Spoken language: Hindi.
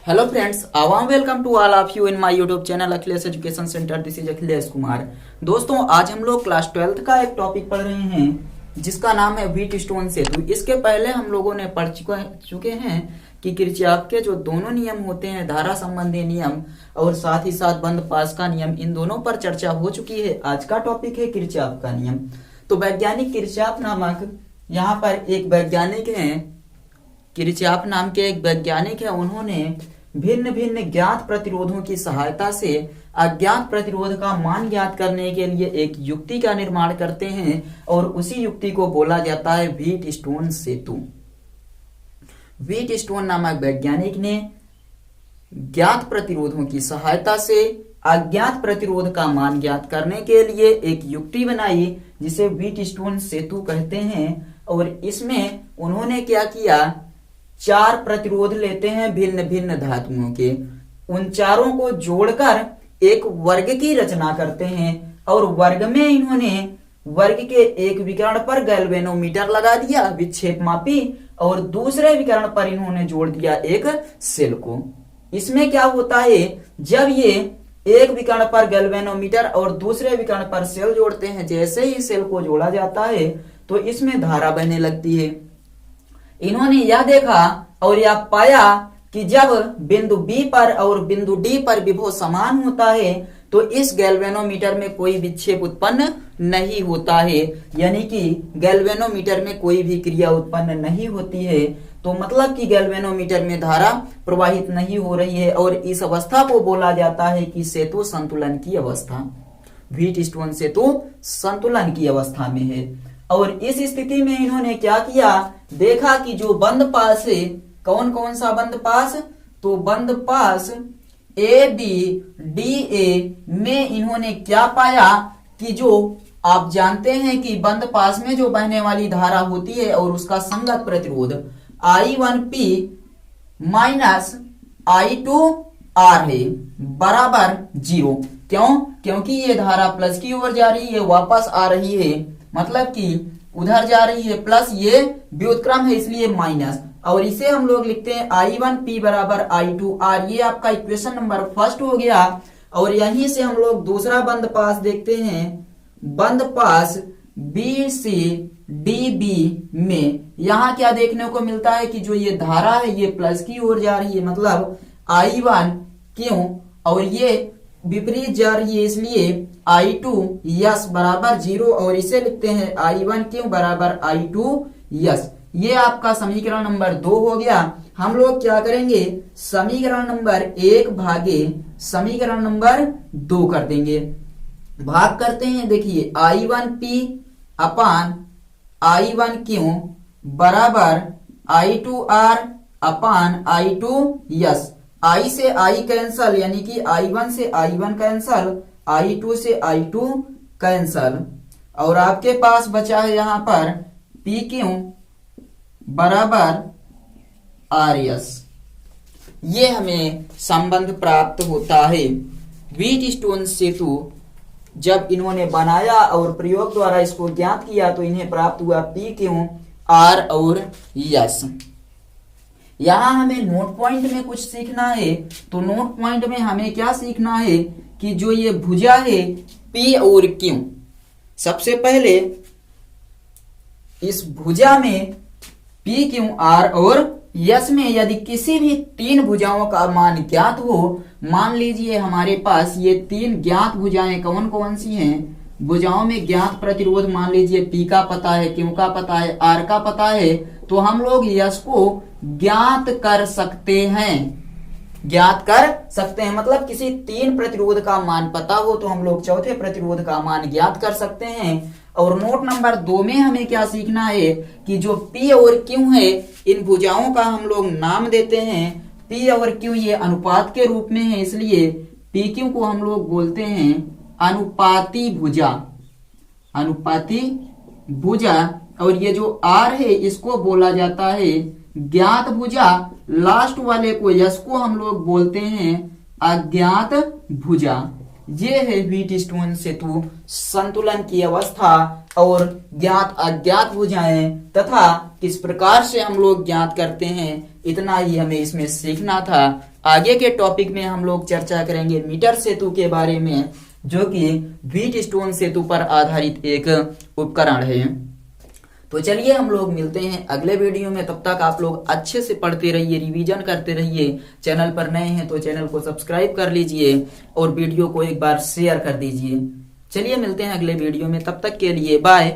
Hello friends, a warm welcome to all of you in my YouTube channel Akhilesh education centre. This is Akhilesh Kumar. दोस्तों, आज हम लोग क्लास 12th का एक टॉपिक पढ़ रहे हैं जिसका नाम है व्हीट स्टोन सेतु। इसके पहले हम लोगों ने पढ़ चुके हैं कि किरचॉफ के जो दोनों नियम होते हैं, धारा संबंधी नियम और साथ ही साथ बंद पास का नियम, इन दोनों पर चर्चा हो चुकी है। आज का टॉपिक है किरचॉफ का नियम। तो वैज्ञानिक किरचॉफ नामक यहाँ पर एक वैज्ञानिक हैं, किरचॉफ नाम के एक वैज्ञानिक है। उन्होंने भिन्न भिन्न ज्ञात प्रतिरोधों की सहायता से अज्ञात प्रतिरोध का मान ज्ञात करने के लिए एक युक्ति का निर्माण करते हैं और उसी युक्ति को बोला जाता है व्हीट स्टोन सेतु। व्हीट स्टोन नामक वैज्ञानिक ने ज्ञात प्रतिरोधों की सहायता से अज्ञात प्रतिरोध का मान ज्ञात करने के लिए एक युक्ति बनाई जिसे व्हीट स्टोन सेतु कहते हैं। और इसमें उन्होंने क्या किया, 4 प्रतिरोध लेते हैं भिन्न भिन्न धातुओं के, उन चारों को जोड़कर एक वर्ग की रचना करते हैं और वर्ग में इन्होंने वर्ग के एक विकर्ण पर गैल्वेनोमीटर लगा दिया, विक्षेप मापी, और दूसरे विकर्ण पर इन्होंने जोड़ दिया एक सेल को। इसमें क्या होता है, जब ये एक विकर्ण पर गैल्वेनोमीटर और दूसरे विकर्ण पर सेल जोड़ते हैं, जैसे ही सेल को जोड़ा जाता है तो इसमें धारा बहने लगती है। इन्होंने यह देखा और यह पाया कि जब बिंदु B पर और बिंदु D पर विभव समान होता है तो इस गैल्वेनोमीटर में कोई विक्षेप उत्पन्न नहीं होता है, यानी कि गैल्वेनोमीटर में कोई भी क्रिया उत्पन्न नहीं होती है। तो मतलब कि गैल्वेनोमीटर में धारा प्रवाहित नहीं हो रही है और इस अवस्था को बोला जाता है कि सेतु संतुलन की अवस्था। व्हीट स्टोन सेतु संतुलन की अवस्था में है। और इस स्थिति में इन्होंने क्या किया, देखा कि जो बंद पास है, कौन कौन सा बंद पास, तो बंद पास ABDA में इन्होंने क्या पाया कि जो आप जानते हैं कि बंद पास में जो बहने वाली धारा होती है और उसका संगत प्रतिरोध I1P माइनस I2R है बराबर 0। क्यों? क्योंकि ये धारा प्लस की ओर जा रही है, वापस आ रही है, मतलब कि उधर जा रही है प्लस, ये व्युत्क्रम है इसलिए माइनस। और इसे हम लोग लिखते हैं I1P बराबर I2R। ये आपका इक्वेशन नंबर फर्स्ट हो गया। और यहीं से हम लोग दूसरा बंद पास देखते हैं, बंद पास BCDB में यहाँ क्या देखने को मिलता है कि जो ये धारा है ये प्लस की ओर जा रही है, मतलब I1 क्यों, और ये विपरीत जा रही है इसलिए I2 यस बराबर 0। और इसे लिखते हैं I1 क्यों बराबर I2 यस। ये आपका समीकरण नंबर 2 हो गया। हम लोग क्या करेंगे, समीकरण नंबर 1 भागे समीकरण नंबर 2 कर देंगे। भाग करते हैं, देखिए I1P अपान I1 क्यों बराबर I2R upon I2 yes. I से I कैंसल, यानी कि I1 से I1 कैंसल, I2 से I2 कैंसल, और आपके पास बचा है यहाँ पर P क्यों बराबर RS। ये हमें संबंध प्राप्त होता है। व्हीट स्टोन सेतु जब इन्होंने बनाया और प्रयोग द्वारा इसको ज्ञात किया तो इन्हें प्राप्त हुआ P क्यों R और S। यहाँ हमें नोट पॉइंट में कुछ सीखना है। तो नोट पॉइंट में हमें क्या सीखना है कि जो ये भुजा है P और Q, सबसे पहले इस भुजा में P Q R और S में यदि किसी भी 3 भुजाओं का मान ज्ञात हो, मान लीजिए हमारे पास ये 3 ज्ञात भुजाएं कौन कौन सी हैं, भुजाओं में ज्ञात प्रतिरोध मान लीजिए P का पता है, Q का पता है, R का पता है, तो हम लोग S को ज्ञात कर सकते हैं, ज्ञात कर सकते हैं। मतलब किसी 3 प्रतिरोध का मान पता हो तो हम लोग चौथे प्रतिरोध का मान ज्ञात कर सकते हैं। और नोट नंबर 2 में हमें क्या सीखना है कि जो P और Q है, इन भुजाओं का हम लोग नाम देते हैं। P और Q ये अनुपात के रूप में है, इसलिए PQ को हम लोग बोलते हैं अनुपाती भुजा, अनुपाती भुजा। और ये जो R है इसको बोला जाता है ज्ञात भुजा। लास्ट वाले को यस को हम लोग बोलते हैं अज्ञात भुजा। ये है व्हीट स्टोन सेतु संतुलन की अवस्था। और ज्ञात अज्ञात भुजाएं तथा किस प्रकार से हम लोग ज्ञात करते हैं, इतना ही हमें इसमें सीखना था। आगे के टॉपिक में हम लोग चर्चा करेंगे मीटर सेतु के बारे में, जो कि व्हीटस्टोन सेतु पर आधारित एक उपकरण है। तो चलिए हम लोग मिलते हैं अगले वीडियो में। तब तक आप लोग अच्छे से पढ़ते रहिए, रिवीजन करते रहिए। चैनल पर नए हैं तो चैनल को सब्सक्राइब कर लीजिए और वीडियो को एक बार शेयर कर दीजिए। चलिए मिलते हैं अगले वीडियो में, तब तक के लिए बाय।